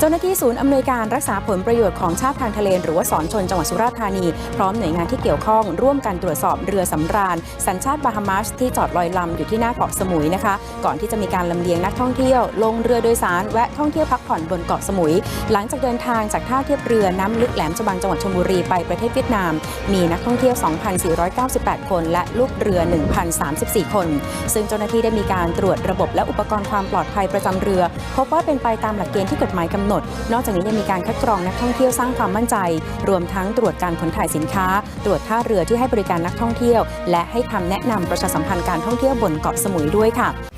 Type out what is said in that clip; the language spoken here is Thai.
จ้าหน้าที่ศูนย์อำนวยการรักษาผลประโยชน์ของชาติทางทะเลหรือว่าศรชนจังหวัดสุราษฎร์ธานีพร้อมหน่วยงานที่เกี่ยวข้องร่วมกันตรวจสอบเรือสำราญสัญชาติบาฮามาสที่จอดลอยลำอยู่ที่หน้าเกาะสมุยนะคะก่อนที่จะมีการลำเลียงนักท่องเที่ยวลงเรือโดยสารแวะท่องเที่ยวพักผ่อนบนเกาะสมุยหลังจากเดินทางจากท่าเทียบเรือน้ำลึกแหลมฉบังจังหวัดชลบุรีไปประเทศเวียดนามมีนักท่องเที่ยว 2,498 คนและลูกเรือ 1,034 คนซึ่งเจ้าหน้าที่ได้มีการตรวจระบบและอุปกรณ์ความปลอดภัยประจำเรือพบว่าเป็นไปตามหลักเกณฑ์ที่กฎหมายกำหนดนอกจากนี้ยังมีการคัดกรองนักท่องเที่ยวสร้างความมั่นใจรวมทั้งตรวจการขนถ่ายสินค้าตรวจท่าเรือที่ให้บริการนักท่องเที่ยวและให้คำแนะนำประชาสัมพันธ์การท่องเที่ยวบนเกาะสมุยด้วยค่ะ